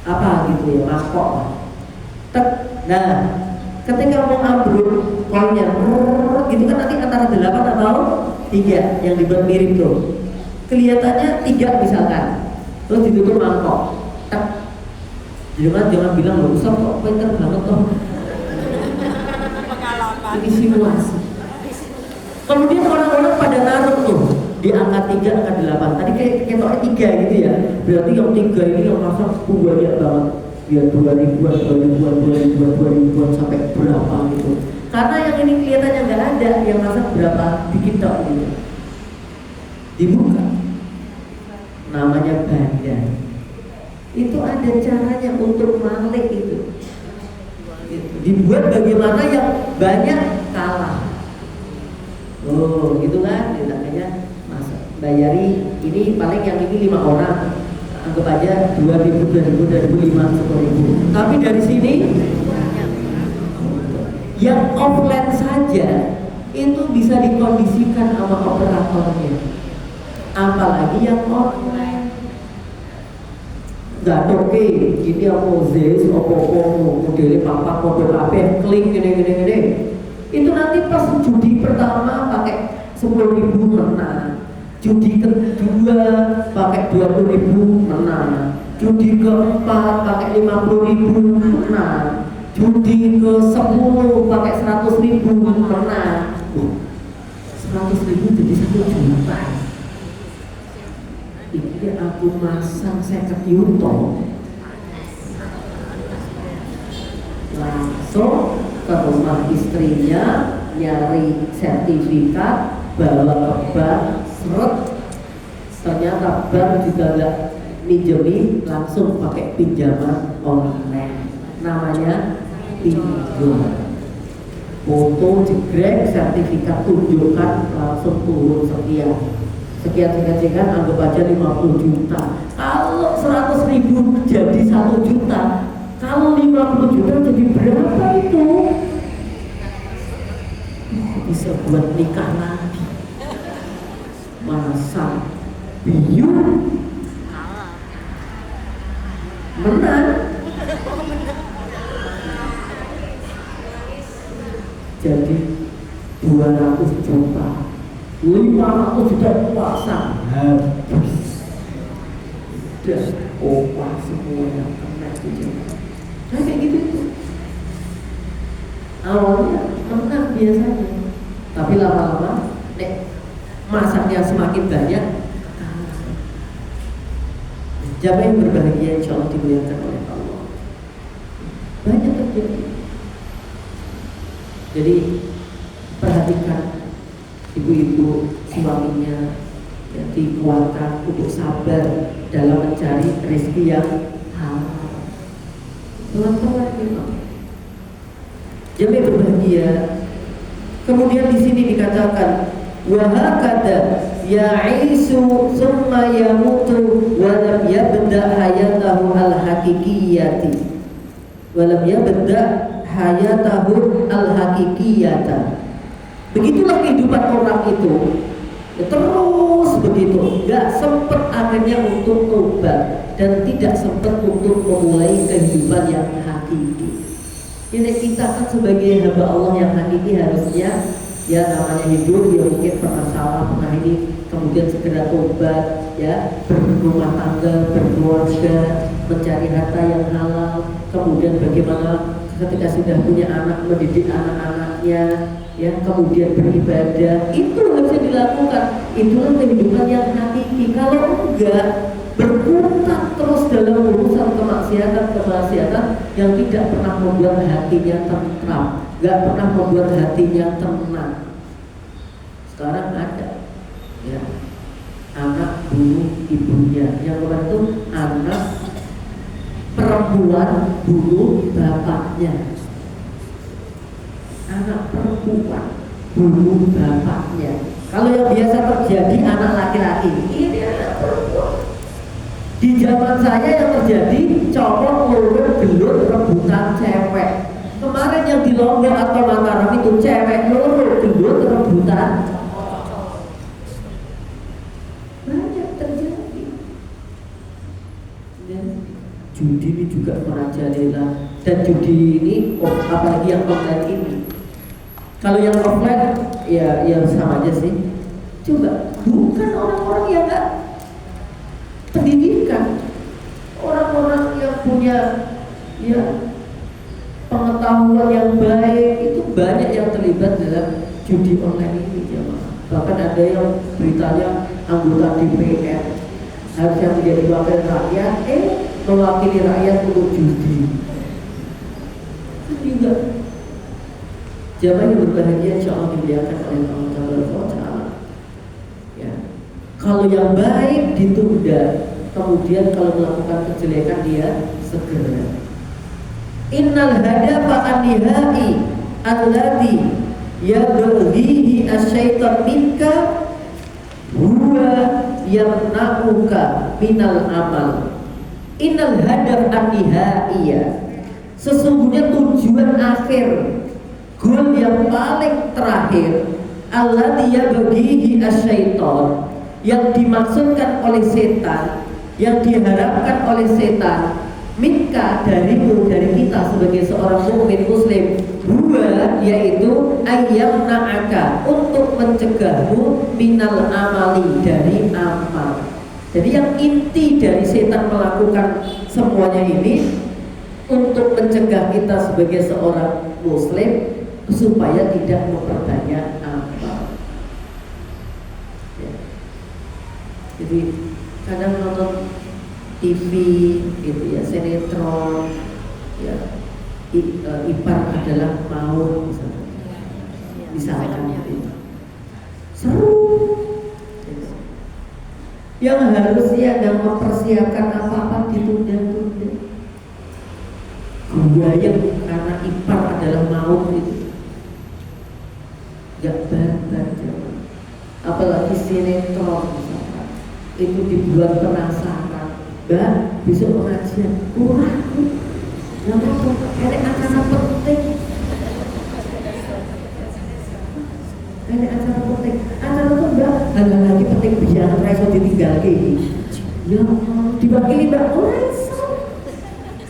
apa gitu ya, mangkok. Nah, ketika mau ambruk koinnya gitu kan nanti antara 8 atau 3 yang dibuat mirip tuh. Kelihatannya 3 misalkan. Terus ditutup mangkok. Jangan bilang loh, Ustaz kok pinter banget toh. Ini simulasi. Kemudian orang-orang pada naruh tuh di angka 3, angka 8. Tadi ketoknya 3 gitu ya. Berarti yang 3 ini yang masa banyak banget. Ya 2000-an sampai berapa gitu. Karena yang ini kelihatannya nggak ada, yang masa berapa dikit tok gitu. Dibuka. Namanya bandar. Itu ada caranya untuk malik itu. Dibuat bagaimana yang banyak kalah. Oh, gitu kan? Ditanya masa bayari ini paling yang ini 5 orang. Anggap aja 2000, 2005, 10.000. Tapi dari sini yang offline saja itu bisa dikondisikan sama operatornya. Apalagi yang online. Gak oke, ini aku zes, opo modelnya papa, kode HP, klik gini. Itu nanti pas judi pertama pakai 10.000 menang, judi kedua pakai 20.000 menang, judi keempat pakai 50.000 menang, judi ke 10 pakai 100.000 menang. 100.000 jadi 1 juta. Ini aku masang 50 yuto. Langsung ke rumah istrinya nyari sertifikat, bawa ke bank, seret. Ternyata bank juga nggak minjemin, langsung pakai pinjaman online. Namanya pinjol. Foto jegrek, sertifikat tunjukkan, langsung turun sekian. sekian anggap aja 50 juta. Kalau 100.000 jadi 1 juta, kalau 50 juta jadi berapa itu? Bisa buat nikah lagi. Masa biung menang. Jadi 200 juta, 500 juta puasa habis. Dan opah semuanya kena gitu. Nah kayak gitu tuh. Awalnya menang biasanya, tapi lama-lama masaknya semakin banyak. Siapa yang berbahagia insya Allah dimuliakan oleh Allah. Banyak terjadi. Jadi perhatikan ibu-ibu suaminya ya, dikuatkan untuk sabar dalam mencari rezeki yang halal. Pelan-pelan memang. Jadi berbahagia. Kemudian di sini dikatakan wahakada ya'isu summa yamutu wa lam yabda hayatahu al-haqiqiyati wa lam yabda hayatahu al-haqiqiyata. Begitulah kehidupan orang itu ya, terus begitu, gak sempat akhirnya untuk tobat dan tidak sempat untuk memulai kehidupan yang hakiki. Ini kita kan sebagai hamba Allah yang hakiki harusnya ya namanya hidup ya mungkin pernah salah, pernah ini, kemudian segera tobat ya, berumah tangga, berkeluarga, mencari harta yang halal, kemudian bagaimana ketika sudah punya anak mendidik anak-anaknya ya, kemudian beribadah. Itu harusnya dilakukan. Itulah kehidupan yang hakiki. Kalau enggak, berkutat terus dalam urusan kemaksiatan yang tidak pernah membuat hatinya tentram, enggak pernah membuat hatinya tenang. Sekarang ada ya, anak bunuh ibunya, yang kemarin itu anak perempuan bunuh bapaknya. Anak perempuan bunuh bapaknya. Kalau yang biasa terjadi anak laki-laki, ini anak perempuan. Di zaman saya yang terjadi cowok lurus gelut rebutan cewek. Kemarin yang di Lombok atau Mataram itu cewek lurus gelut rebutan. Banyak terjadi. Dan judi ini juga merajalela, dan judi ini apalagi yang online ini. Kalau yang offline ya sama aja sih. Coba bukan orang-orang yang enggak pendidikan, orang-orang yang punya ya pengetahuan yang baik itu banyak yang terlibat dalam judi online ini ya. Bahkan ada yang beritanya anggota DPR harusnya menjadi wakil rakyat, mewakili rakyat untuk judi. Itu juga. Jamaah yang berbahagia insya Allah dimuliakan oleh Allah Ta'ala ya. Kalau yang baik ditunda, kemudian kalau melakukan kejelekan dia segera. Innal hadafa an-nihai alladhi yabghihi asy-syaitan minka huwa yamna'uka minal amal. Innal hadaf an-nihaiya, sesungguhnya tujuan akhir, goal yang paling terakhir, alladzi yabghihi asy-syaitan, yang dimaksudkan oleh setan, yang diharapkan oleh setan, minka darimu, dari kita sebagai seorang mukmin muslim, huwa yaitu ayyamna'aka, untuk mencegahmu minal amali, dari amal. Jadi yang inti dari setan melakukan semuanya ini untuk mencegah kita sebagai seorang muslim supaya tidak memperbanyak amal ya. Jadi kadang nonton TV gitu ya, sinetron ya, ipar adalah maut misalkan gitu. Seru gitu. Yang harusnya dan mempersiapkan apa-apa ditunda-tunda. Guyayang karena ipar adalah maut itu gak barbar, apalagi sinetron. itu dibuat penasaran, besok pengajian, wah, nama ada acara penting, acara tuh mbak, ada lagi penting biar reso ditinggal ini, ya diwakili mbak,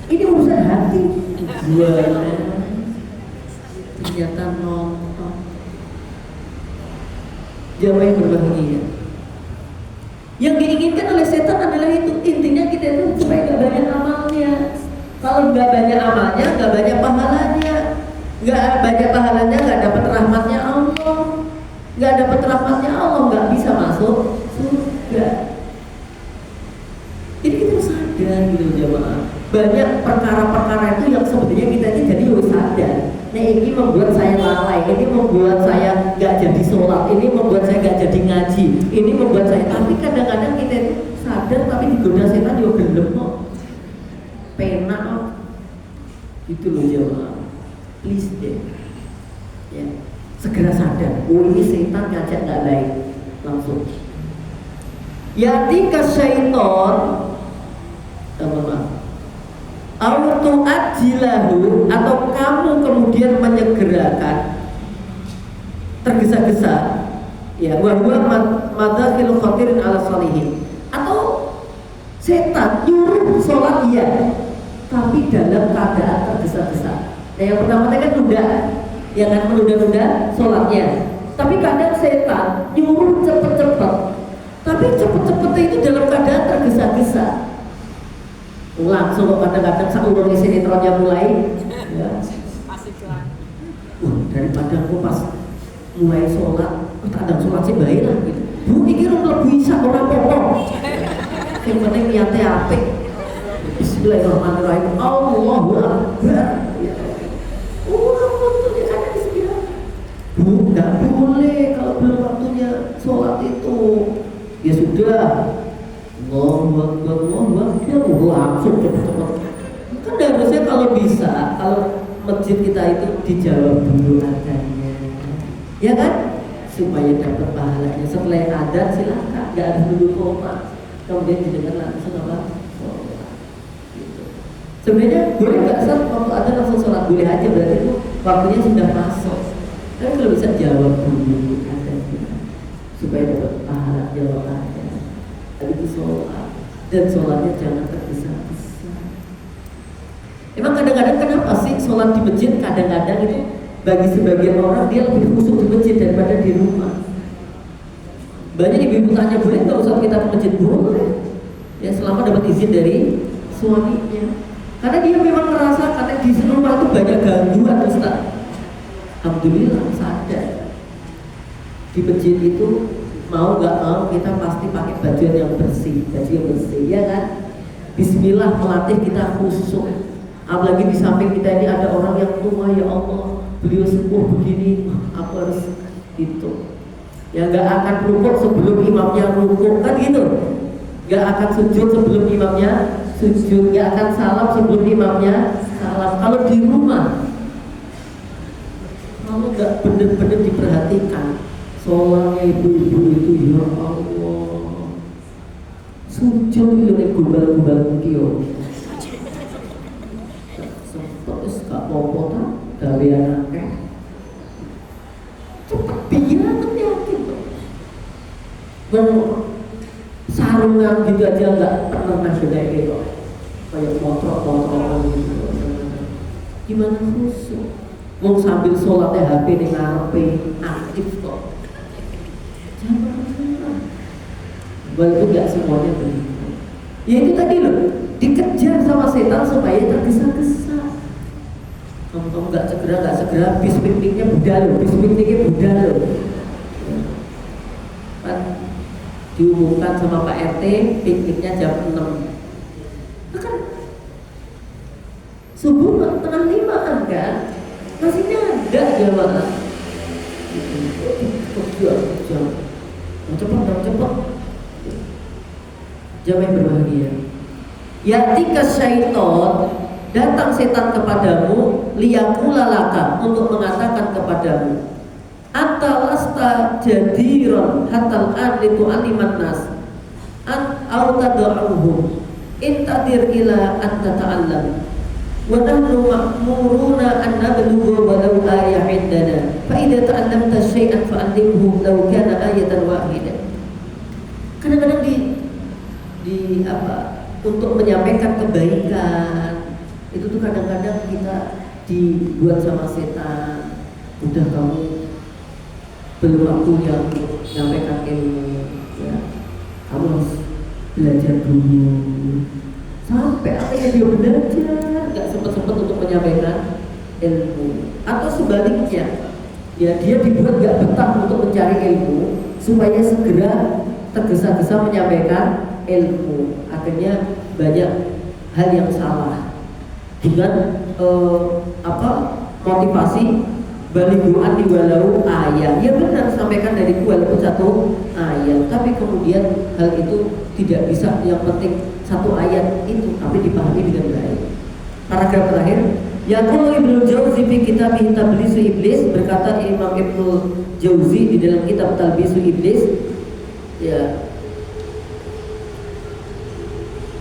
ini urusan hati, ternyata nonton, jamaah yang berbahagia. Yang diinginkan oleh setan adalah itu, intinya kita itu supaya gak banyak amalnya. Kalau gak banyak amalnya, gak banyak pahalanya. Gak banyak pahalanya, gak dapat rahmatnya Allah. Gak dapat rahmatnya Allah, gak bisa masuk surga. Jadi kita harus sadar gitu jamaah. Banyak perkara-perkara itu yang sebetulnya kita ini jadi harus sadar. Nah ini membuat saya lalai, ini membuat saya gak jadi sholat, ini membuat saya gak jadi ngaji, ini membuat saya, tapi kadang-kadang kita itu sadar tapi digoda setan juga gelem kok, penak kok, gitu loh jemaah, please deh, ya segera sadar, oh ini setan ngajak gak baik, langsung. Yatika syaiton, teman-teman. Autu ajilahu, atau kamu kemudian menyegerakan, tergesa-gesa, ya wahwa madakhil khatirin ala salihin, atau setan nyuruh sholat ya, tapi dalam keadaan tergesa-gesa. Nah yang pertama kan nunda, ya kan menunda-nunda sholatnya, tapi kadang setan nyuruh cepet-cepet, tapi cepet-cepetnya itu dalam keadaan tergesa-gesa. Langsung kok kadang-kadang saurung sinetronnya mulai ya. Asik lah. Daripada aku pas mulai sholat, tak ada sholat sih baik lah gitu. Bu, ini lebih bisa orang pokok. Yang penting niatnya apik. Bismillahirrahmanirrahim. Allahu Akbar. Waktunya ada di sini. Bu, nggak boleh kalau belum waktunya sholat itu. Ya sudah. Allahu langsung cepet-cepet. Kan harusnya kalau bisa, kalau masjid kita itu dijawab dulu adanya, ya kan? Supaya dapat pahalanya. Setelah adzan silakan, nggak harus dulu koma, kemudian didengar langsung apa? Gitu. Sebenarnya boleh nggak saat waktu adzan langsung sholat, boleh aja, berarti itu waktunya sudah masuk. Tapi kalau bisa jawab dulu adanya, supaya dapat pahala jawab adzan. Itu sholat, dan sholatnya jangan tergesa-gesa. Emang kadang-kadang kenapa sih sholat di masjid kadang-kadang itu bagi sebagian orang dia lebih khusyuk di masjid daripada di rumah. Banyak ibu-ibu tanya, boleh nggak usah kita ke masjid? Boleh, ya selama dapat izin dari suaminya. Karena dia memang merasa karena di rumah itu banyak gangguan, Ustaz. Alhamdulillah sadar di masjid itu mau nggak mau kita pasti pakai baju yang bersih, ya kan? Bismillah, melatih kita khusyuk. Apalagi di samping kita ini ada orang yang tua, ya Allah, beliau sepuh begini, aku harus itu. Ya nggak akan rukuk sebelum imamnya rukuk, kan gitu? Nggak akan sujud sebelum imamnya sujud, nggak akan salam sebelum imamnya salam. Kalau di rumah, kalau nggak benar-benar diperhatikan sholatnya ibu-ibu itu, ya Allah, sujud ini gumbal-gumbal kio, terus gak apa-apa tak gawe anaknya, cepet biar yakin tuh, sarungan gitu aja nggak pernah sudah gitu, kayak motor-motoran gitu, gimana khusyuk? Mau sambil sholatnya HP di ngarepe aktif kok. Walaupun gak semuanya begitu. Ya itu tadi loh, dikejar sama setan supaya tergesa-gesa. Kamu gak segera, bis pikniknya Buddha loh, Kan diumumkan sama Pak RT, pikniknya jam 6. Nah kan subuh tengah 5 kan? Masihnya ada jamaah. Cepet. Jamaah yang berbahagia. Yatika syaiton, datang setan kepadamu, liyakulalaka, untuk mengatakan kepadamu, Anta lasta jadiron hatal an litu aliman nas. Anta aw tad'uhum in tadir ila an tata'allam wa nahnu ma'muruna an nablugha walau ayah indana fa idza ta'allamta syai'an fa'allimhu law kana ayatan wahidah. Kadang-kadang di apa, untuk menyampaikan kebaikan itu tuh kadang-kadang kita dibuat sama setan. Udah, kamu belum waktunya untuk menyampaikan ilmu, ya kamu harus belajar dulu. Sampai akhirnya dia belajar, nggak sempat untuk menyampaikan ilmu. Atau sebaliknya, ya dia dibuat nggak betah untuk mencari ilmu supaya segera tergesa-gesa menyampaikan ilmu. Akhirnya banyak hal yang salah dengan motivasi baliguan di walau ayat. Ya benar, sampaikan dari walaupun satu ayat, tapi kemudian hal itu tidak bisa, yang penting satu ayat itu tapi dipahami dengan baik. Paragraf terakhir, yaqulu Ibnu Jauzi fi kitabih Talbisu Iblis, berkata Imam Ibnu Jauzi di dalam kitab Talbisu Iblis, ya,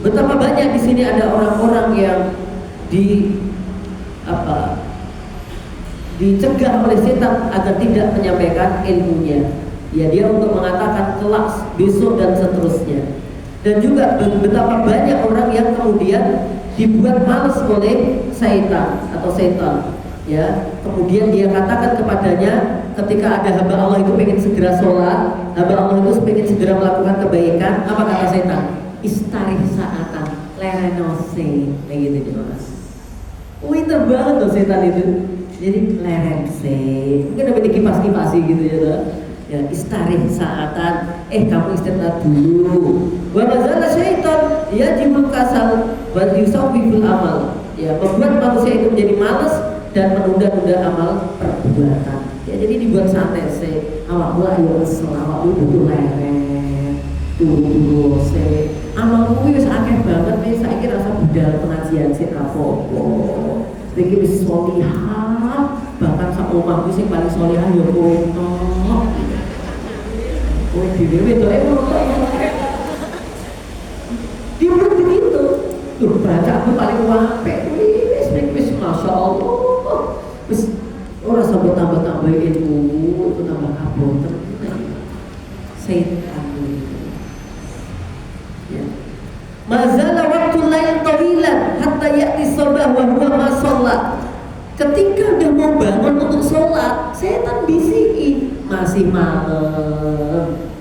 betapa banyak di sini ada orang-orang yang dicegah oleh setan agar tidak menyampaikan ilmunya. Ya, dia untuk mengatakan kelas, besok dan seterusnya. Dan juga betapa banyak orang yang kemudian dibuat malas oleh setan. Ya, kemudian dia katakan kepadanya ketika ada hamba Allah itu pengen segera sholat, hamba Allah itu pengen segera melakukan kebaikan, apa kata setan? Istarih saatan, lerenose, kayak gitu Mas. Winter banget loh setan itu. Jadi lerense, mungkin dapat dikipas-kipasi gitu ya, istarih saatan, kamu istirahat dulu. Wa mazala syaitan yajibul kasal wa yusawwiful amal. Ya, membuat manusia itu menjadi malas dan menunda-nunda amal perbuatan. Ya, jadi dibuat santai sih. Awakmu ayo kesel, awakmu butuh leren, turu se. Amalmu wis akeh banget nih, saiki rasa budal pengajian sik rapopo. Iki wis sholihah, bahkan sak omahku sing paling sholihah ya kono. Kowe dhewe to dia begitu. Tuh bacaanku paling apik. Wis Masya Allah. Wis ora sampe tambah-tambah ilmu, itu tambah kaboten. Setan. Ya. Mazala waktu lain tawilan hatta ya'ti sabah wa huwa ma sholat. Ketika udah mau bangun untuk sholat, setan bisiki masih malam.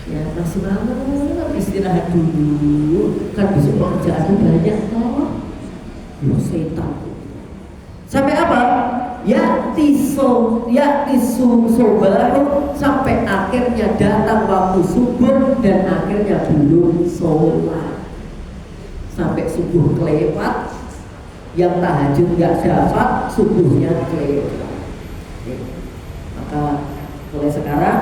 Ya, masih malam, istirahat dulu. Kan besok pekerjaan banyak toh. Setan. Sampai apa? Ya'ti sobahu, sampai akhirnya datang waktu subuh dan akhirnya belum sholat. Sampai subuh kelewat, yang tahajud nggak dapat, subuhnya kelewat. Maka mulai sekarang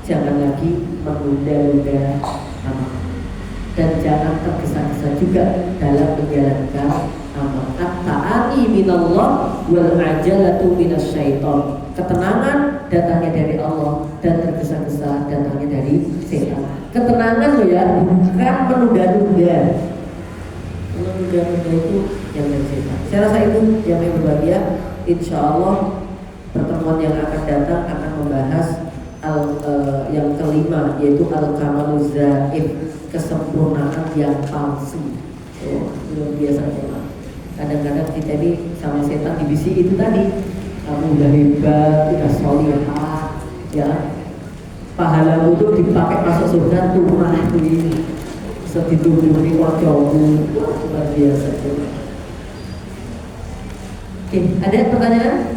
jangan lagi menunda-nunda amal, dan jangan tergesa-gesa juga dalam menjalankan amal. At-ta'ani minallah wal ajalatu minasyaiton. Ketenangan datangnya dari Allah dan tergesa-gesa datangnya dari setan. Ketenangan loh ya, bukan menunda-nunda. Menunda-nunda itu yang dari setan. Saya rasa itu yang berbahagia. Insya Allah pertemuan yang akan datang akan membahas yang kelima, yaitu al-kamaluz zaif, kesempurnaan yang palsu. Luar biasa ya. Kadang-kadang kita ini sama setan dibisi itu tadi, kamu udah hebat, udah sholihah, ya pahalamu itu dipakai masuk surga turah ini, setiduruni wajahmu, luar biasa. Oke, ada pertanyaan?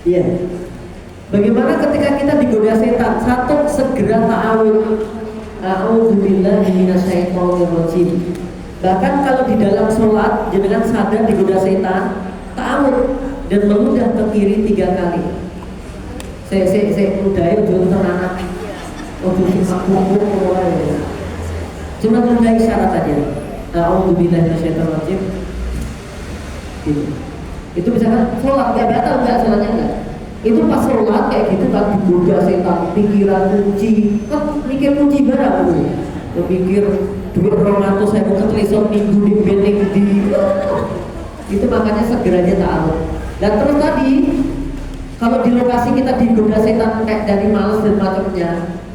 Iya. Bagaimana ketika kita digoda setan? Satu, segera ta'awud. A'udzubillahi minasyaitonirrajim. Bahkan kalau di dalam sholat jangan sadar digoda setan, ta'awud dan meludah ke kiri 3 kali. Saya ludahnya jual anak. Cuma ludah isyarat aja. A'udzubillahi minasyaitonirrajim. gitu. Itu misalkan sholat nggak batal nggak sholatnya nggak. Itu pas sholat kayak gitu kan digoda setan, pikiran kunci, kan mikir kunci barang tuh. Mikir duit 200 saya mau ketelisot minggu di bening di. Itu makanya segeranya ta'aruf. Dan terus tadi kalau di lokasi kita digoda setan kayak dari malas dan macamnya,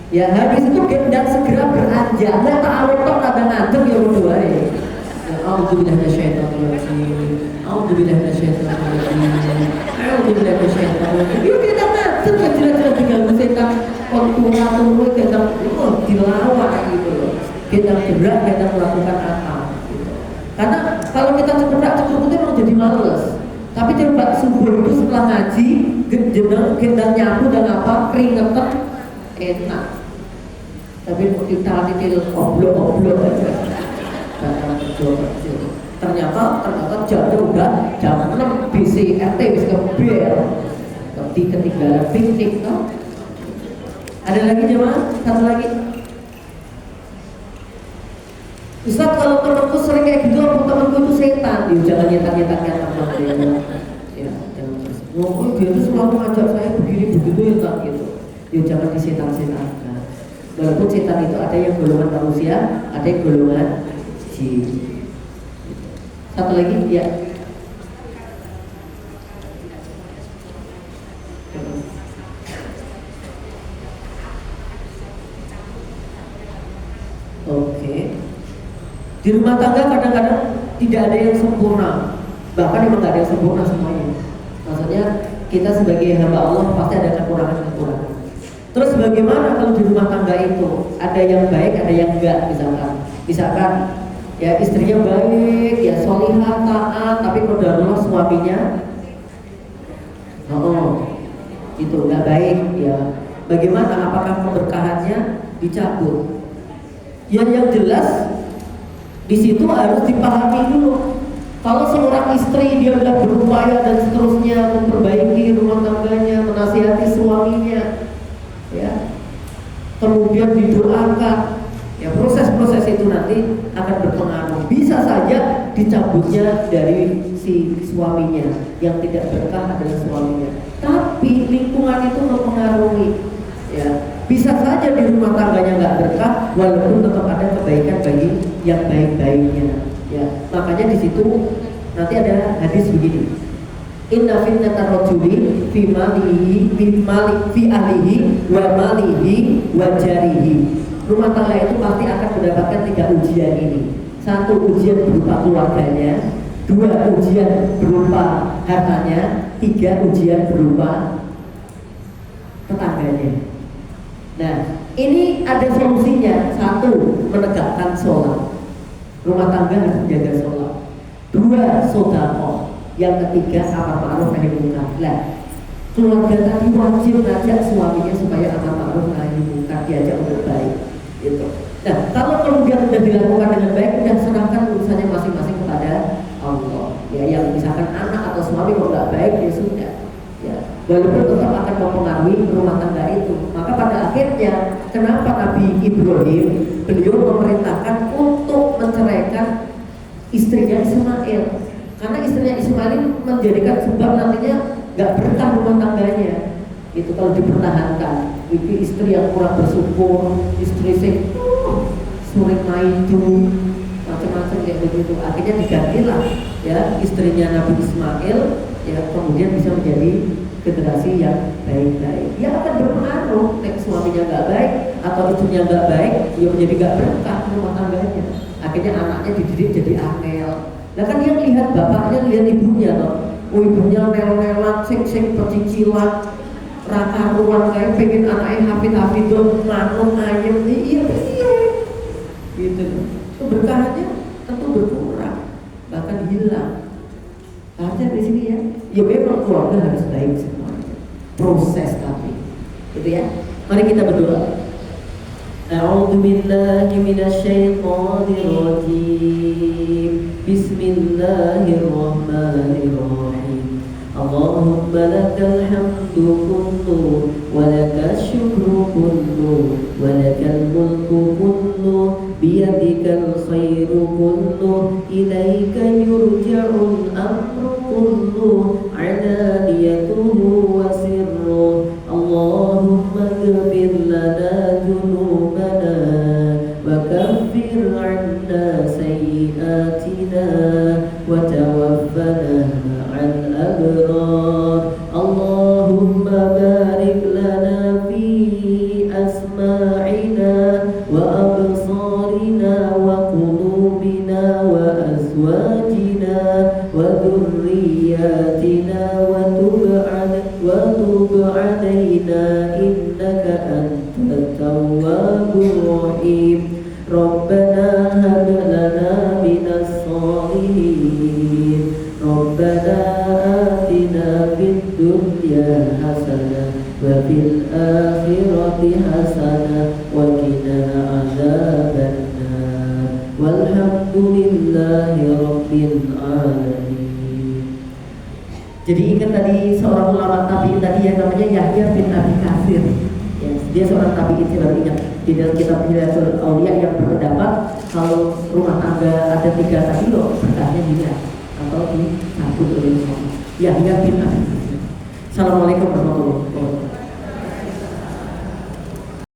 ya habis itu dan segera beranjak. Nah ta'aruf toh ada ngadem ya berdua ya. A'udzubillah minasyaitonir rajim. A'udzubillah minasyaitonir rajim. A'udzubillah minasyaitonir rajim. Yuk kita ngadem kan jelas-jelas diganggu setan kontur kita dilawan gitu loh. Kita gerak, kita melakukan apa gitu. Karena kalau kita cepat itu memang jadi males. Tapi coba subuh itu setelah ngaji, gendang nyapu dan apa, keringetan enak. Tapi kita titil oblok aja. Ternyata jamnya udah jam 6 BCRT bisa kebel. Ketinggalan piknik no? Ada lagi jemaah? Satu lagi. Ustaz kalau temanku sering kayak gitu, aku temanku itu setan. Yuk jangan nyetak dia. Ya, jangan. Oh dia tuh selalu ngajak saya begini begitu ya tak gitu. Yuk jangan disetan-setankan. Walaupun setan itu ada yang golongan manusia, ada yang golongan jin. Satu lagi ya. Oke. Di rumah tangga kadang-kadang tidak ada yang sempurna. Bahkan memang tidak ada yang sempurna semuanya. Maksudnya kita sebagai hamba Allah pasti ada kekurangan-kekurangan. Terus bagaimana kalau di rumah tangga itu ada yang baik, ada yang enggak misalkan ya istrinya baik, ya sholihah, taat, tapi qadarullah suaminya itu enggak baik ya. Bagaimana? Apakah keberkahannya dicabut? Ya yang jelas di situ harus dipahami dulu. Kalau seorang istri dia sudah berupaya dan seterusnya memperbaiki rumah tangganya, menasihati suaminya, ya, kemudian didoakan, ya proses-proses itu nanti akan berpengaruh. Bisa saja dicabutnya dari si suaminya, yang tidak berkah adalah suaminya. Tapi lingkungan itu mempengaruhi, ya. Bisa saja di rumah tangganya nggak berkah, walaupun tetap ada kebaikan bagi yang baik-baiknya. Ya, makanya di situ nanti ada hadis begini. Inna fitnatar rajuli fi malihi fi ahlihi wa malihi wa jarihi. Rumah tangga itu pasti akan mendapatkan 3 ujian ini. 1 ujian berupa keluarganya, 2 ujian berupa hartanya, 3 ujian berupa tetangganya. Nah, ini ada solusinya. 1, menegakkan sholat. Rumah tangga harus menjaga sholat. 2, sedekah. Yang ketiga, amar ma'ruf nahi munkar. Nah, keluarga tadi wajib ngajak suaminya supaya amar ma'ruf nahi munkar, diajak untuk baik. Gitu. Nah, kalau kemudian sudah dilakukan dengan baik, sudah serahkan urusannya masing-masing kepada Allah. Ya, yang misalkan anak atau suami kalau nggak baik, ya sudah. Ya, walaupun tetap akan mempengaruhi rumah tangga itu. Maka pada akhirnya, kenapa Nabi Ibrahim beliau memerintahkan untuk menceraikan istrinya Ismail? Karena istrinya Ismail menjadikan sebab nantinya nggak berkah rumah tangganya. Itu kalau dipertahankan, itu istri yang kurang bersyukur, istri sing sulit maidu, macam-macam kayak begitu. Akhirnya digantilah ya istrinya Nabi Ismail, ya kemudian bisa menjadi generasi yang baik-baik. Ya akan berpengaruh, suaminya nggak baik atau istrinya nggak baik, dia menjadi nggak berkah rumah tangganya. Akhirnya anaknya dididik jadi angel. Nah kan dia lihat bapaknya, lihat ibunya loh. Oh ibunya nel-nelan, sing pecicilan, raka-ruan kayak pengen anaknya hafid-hafidun, manut, ayam, iya. Gitu. Keberkahannya tentu berkurang, bahkan hilang. Artinya di sini ya, ya memang keluarga harus baik semuanya. Proses tapi, gitu ya. Mari kita berdoa. A'udzu billahi minasyaitonir rajim. Bismillahirrahmanirrahim. اللهم لك الحمد كله ولك الشكر كله ولك الملك كله بيدك الخير كله إليك يرجع الأمر كله علانيته وسره اللهم اغفر لنا ذنوبنا وكفر عنا سيئاتنا وتوفنا مع الأبرار اللهم بارك لنا في أسماعنا وأبصارنا وقلوبنا وأزواجنا وذرياتنا وتب علينا إنك أنت التواب الرحيم ربنا هب لنا من الصالحين ربنا آتنا في الدنيا حسنة وفي الآخرة حسنة وقنا عذاب النار والحمد لله رب العالمين. Jadi ingat tadi seorang ulama tabi'in tadi yang namanya Yahya bin Abi Katsir. Ya, dia seorang tabi'in, saya baru ingat di dalam kitab Hilatul Auliya yang berpendapat kalau rumah tangga ada 3 tadi loh berkahnya juga atau dicabut oleh Yahya bin Abi Katsir. Assalamualaikum warahmatullahi wabarakatuh.